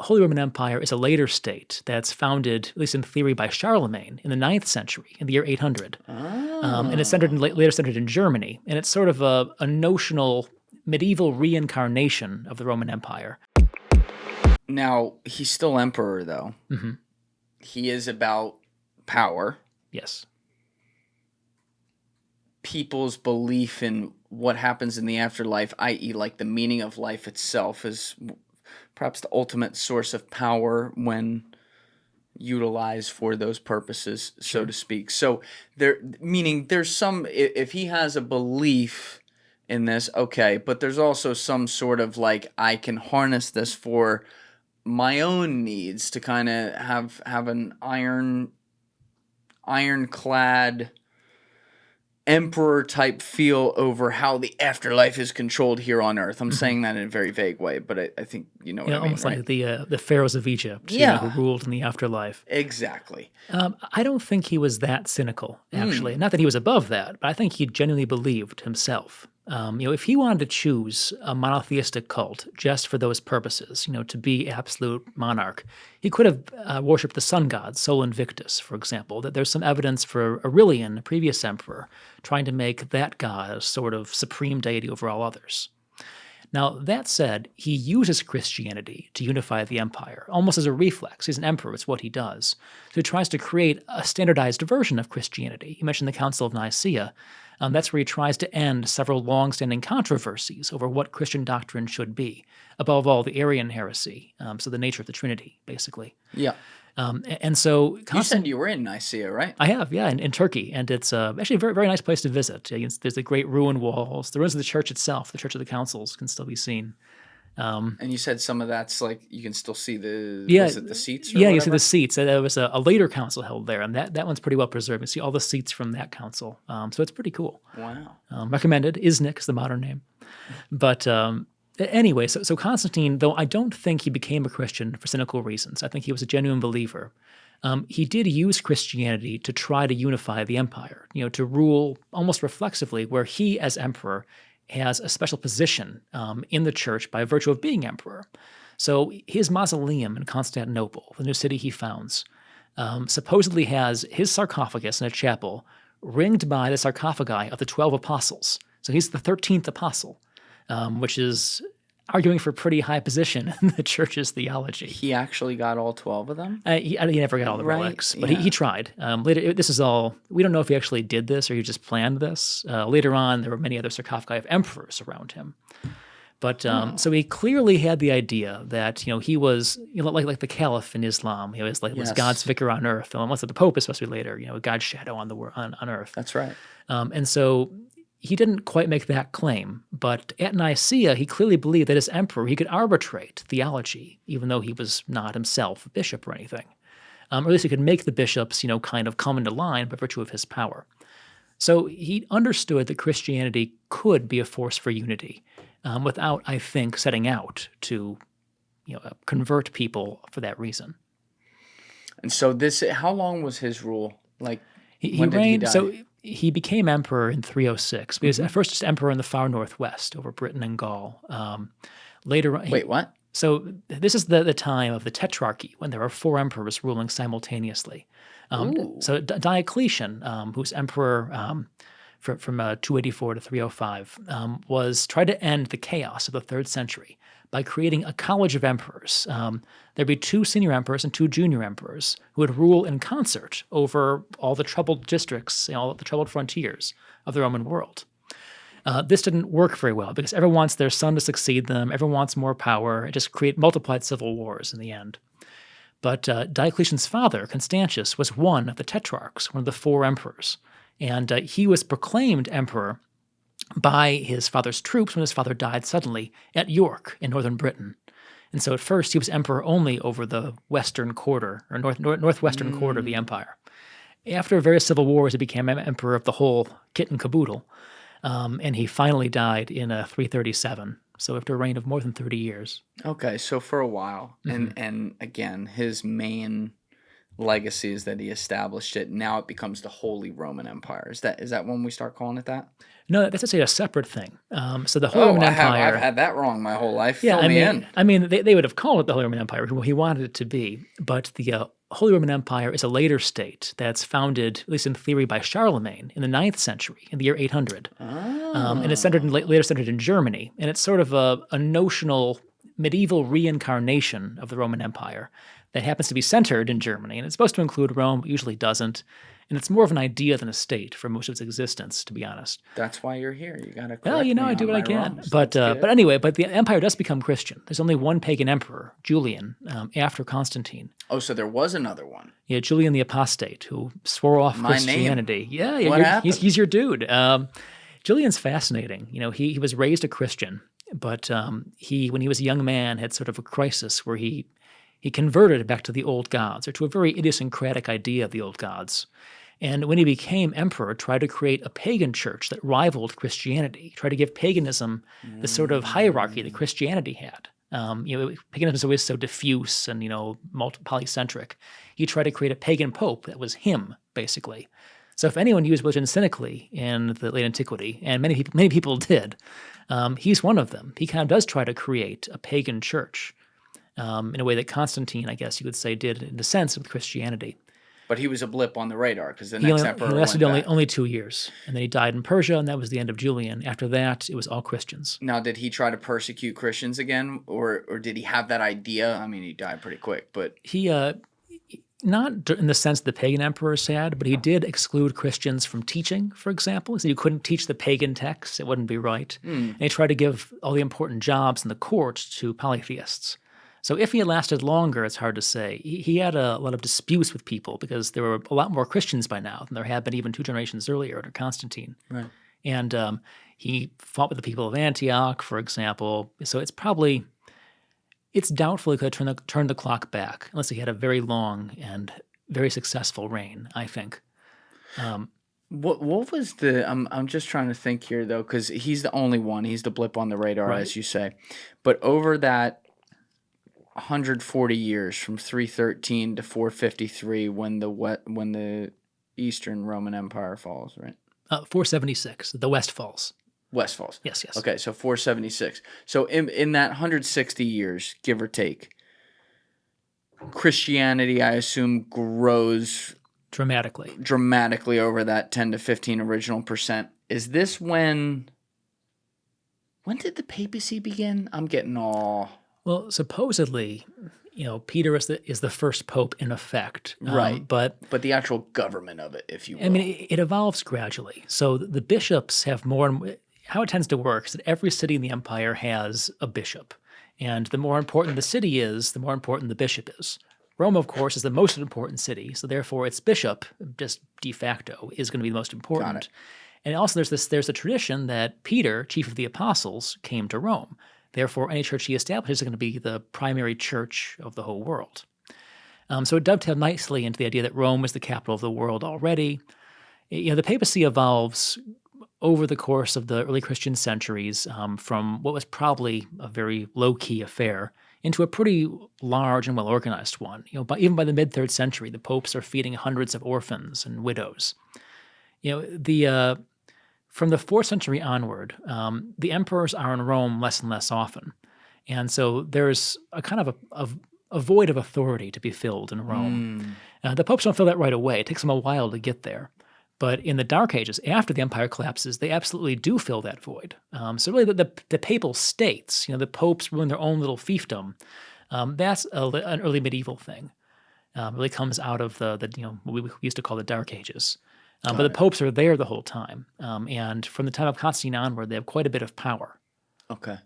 Holy Roman Empire is a later state that's founded, at least in theory, by Charlemagne in the 9th century, in the year 800. And it's later centered in Germany. And it's sort of a notional medieval reincarnation of the Roman Empire. Now, he's still emperor, though. Mm-hmm. He is about power. Yes. People's belief in what happens in the afterlife, i.e., like the meaning of life itself, is perhaps the ultimate source of power when utilized for those purposes, so to speak. So meaning there's some, if he has a belief in this, okay, but there's also some sort of like, I can harness this for my own needs to kind of have an ironclad emperor type feel over how the afterlife is controlled here on Earth. I'm saying that in a very vague way, but I think you know what I mean. Almost right? like the pharaohs of Egypt, who ruled in the afterlife. Exactly. I don't think he was that cynical, actually. Not that he was above that, but I think he genuinely believed himself. If he wanted to choose a monotheistic cult just for those purposes, to be absolute monarch, he could have worshipped the sun god, Sol Invictus, for example. That there's some evidence for Aurelian, a previous emperor, trying to make that god a sort of supreme deity over all others. Now, that said, he uses Christianity to unify the empire, almost as a reflex. He's an emperor, it's what he does. So he tries to create a standardized version of Christianity. You mentioned the Council of Nicaea. That's where he tries to end several long-standing controversies over what Christian doctrine should be. Above all, the Arian heresy, so the nature of the Trinity, basically. Yeah. And so you said you were in Nicaea, right? I have, yeah, in Turkey, and it's actually a very, very nice place to visit. There's the great ruined walls. The ruins of the church itself, the Church of the Councils, can still be seen. And you said some of that's like you can still see the the seats? Or yeah, whatever? You see the seats. There was a later council held there, and that one's pretty well preserved. You see all the seats from that council, so it's pretty cool. Wow. Recommended. Iznik is the modern name, but. Anyway, so Constantine, though I don't think he became a Christian for cynical reasons. I think he was a genuine believer. He did use Christianity to try to unify the empire, to rule almost reflexively, where he, as emperor, has a special position in the church by virtue of being emperor. So his mausoleum in Constantinople, the new city he founds, supposedly has his sarcophagus in a chapel ringed by the sarcophagi of the 12 apostles. So he's the 13th apostle. Which is arguing for a pretty high position in the church's theology. He actually got all 12 of them? He never got all the relics, but he tried. Later, this is all, we don't know if he actually did this or he just planned this. Later on, there were many other sarcophagi of emperors around him. But so he clearly had the idea that he was like the caliph in Islam. He was was God's vicar on earth. Once the Pope is supposed to be later, God's shadow on earth. That's right. And so he didn't quite make that claim, but at Nicaea, he clearly believed that as emperor, he could arbitrate theology, even though he was not himself a bishop or anything. Or at least he could make the bishops, kind of come into line by virtue of his power. So he understood that Christianity could be a force for unity without, I think, setting out to, convert people for that reason. And so how long was his rule? Like, when did he die? So he became emperor in 306. He was at first just emperor in the far northwest over Britain and Gaul. Later on, wait, what? So this is the time of the Tetrarchy, when there are 4 emperors ruling simultaneously. So Diocletian, who's emperor from 284 to 305, tried to end the chaos of the 3rd century by creating a college of emperors. There'd be 2 senior emperors and 2 junior emperors who would rule in concert over all the troubled districts, all the troubled frontiers of the Roman world. This didn't work very well because everyone wants their son to succeed them. Everyone wants more power. It just multiplied civil wars in the end. But Diocletian's father, Constantius, was one of the tetrarchs, one of the 4 emperors. And he was proclaimed emperor by his father's troops when his father died suddenly at York in northern Britain. And so at first he was emperor only over the western quarter, or northwestern quarter of the empire. After various civil wars, he became emperor of the whole kit and caboodle, and he finally died in 337, so after a reign of more than 30 years. Okay, so for a while. And again, his main legacy is that he established it. Now it becomes the Holy Roman Empire. Is that when we start calling it that? No, that's actually a separate thing. So the Holy Oh, Roman I've Empire. had that wrong my whole life. Yeah, Fill me in. they would have called it the Holy Roman Empire. He wanted it to be, but the Holy Roman Empire is a later state that's founded, at least in theory, by Charlemagne in the 9th century, in the year 800, and it's later centered in Germany. And it's sort of a notional medieval reincarnation of the Roman Empire that happens to be centered in Germany, and it's supposed to include Rome, but usually doesn't. And it's more of an idea than a state for most of its existence, to be honest. That's why you're here. You got to correct Well, me I do on what I my can. wrongs. But That's good. but anyway, the empire does become Christian. There's only one pagan emperor, Julian, after Constantine. Oh, so there was another one. Yeah, Julian the apostate, who swore off My name. Christianity. Yeah, What happened? he's your dude. Julian's fascinating. He was raised a Christian, but when he was a young man, had sort of a crisis where he converted back to the old gods, or to a very idiosyncratic idea of the old gods. And when he became emperor, tried to create a pagan church that rivaled Christianity, tried to give paganism the sort of hierarchy that Christianity had. Paganism is always so diffuse and, polycentric. He tried to create a pagan pope that was him, basically. So if anyone used religion cynically in the late antiquity, and many people did, he's one of them. He kind of does try to create a pagan church in a way that Constantine, I guess you would say, did in a sense with Christianity. But he was a blip on the radar because the He next only, emperor he lasted went back. only 2 years, and then he died in Persia, and that was the end of Julian. After that, it was all Christians. Now, did he try to persecute Christians again, or did he have that idea? I mean, he died pretty quick, but He, not in the sense the pagan emperors had, but he did exclude Christians from teaching, for example. He said you couldn't teach the pagan texts, it wouldn't be right. And he tried to give all the important jobs in the court to polytheists. So if he had lasted longer, it's hard to say. He had a lot of disputes with people because there were a lot more Christians by now than there had been even 2 generations earlier under Constantine. right. And he fought with the people of Antioch, for example. So it's doubtful he could have turned the clock back, unless he had a very long and very successful reign, I think. What was the? I'm just trying to think here though, because he's the only one. He's the blip on the radar, Right. as you say. But over that 140 years, from 313 to 453, when the Eastern Roman Empire falls, right? 476, the West falls. West falls. Yes. Okay, so 476. So in that 160 years, give or take, Christianity, I assume, grows Dramatically over that 10 to 15 original percent. Is this when did the papacy begin? I'm getting all... Well, supposedly, Peter is the first pope in effect. Right. But the actual government of it, if you will. I mean, it evolves gradually. So the bishops have more. How it tends to work is that every city in the empire has a bishop. And the more important the city is, the more important the bishop is. Rome, of course, is the most important city. So therefore, its bishop, just de facto, is going to be the most important. Got it. And also there's a tradition that Peter, chief of the apostles, came to Rome. Therefore, any church he establishes is going to be the primary church of the whole world. So it dovetailed nicely into the idea that Rome was the capital of the world already. The papacy evolves over the course of the early Christian centuries from what was probably a very low-key affair into a pretty large and well-organized one. Even by the mid-3rd century, the popes are feeding hundreds of orphans and widows. From the 4th century onward, the emperors are in Rome less and less often. And so there's a kind of a void of authority to be filled in Rome. The popes don't fill that right away. It takes them a while to get there. But in the Dark Ages, after the empire collapses, they absolutely do fill that void. So really the papal states, the popes ruling their own little fiefdom, that's an early medieval thing. Really comes out of what we used to call the Dark Ages. But the popes are there the whole time. And from the time of Constantine onward, they have quite a bit of power. Okay.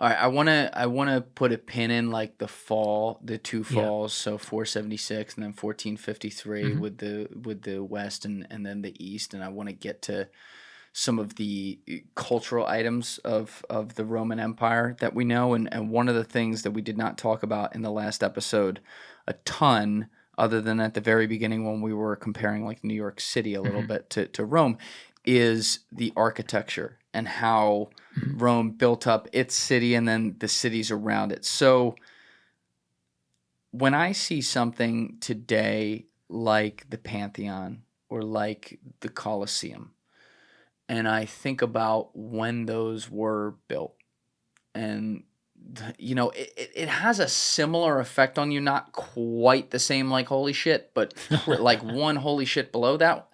All right. I wanna put a pin in like the two falls, so 476 and then 1453 with the West and then the East, and I want to get to some of the cultural items of the Roman Empire that we know, and one of the things that we did not talk about in the last episode a ton, other than at the very beginning when we were comparing like New York City a little bit to Rome, is the architecture and how Rome built up its city and then the cities around it. So when I see something today like the Pantheon or like the Colosseum. And I think about when those were built. And, you know, it has a similar effect on you, not quite the same like holy shit, but like one holy shit below that,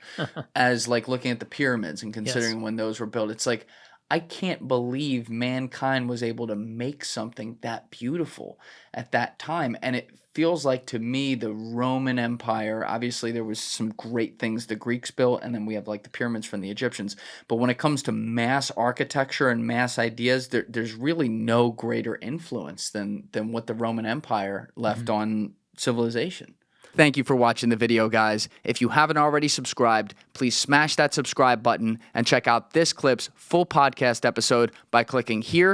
as like looking at the pyramids and considering when those were built. It's like, I can't believe mankind was able to make something that beautiful at that time. And it feels like to me the Roman Empire, obviously there was some great things the Greeks built, and then we have like the pyramids from the Egyptians. But when it comes to mass architecture and mass ideas, there's really no greater influence than what the Roman Empire left on civilization. Thank you for watching the video, guys. If you haven't already subscribed, please smash that subscribe button and check out this clip's full podcast episode by clicking here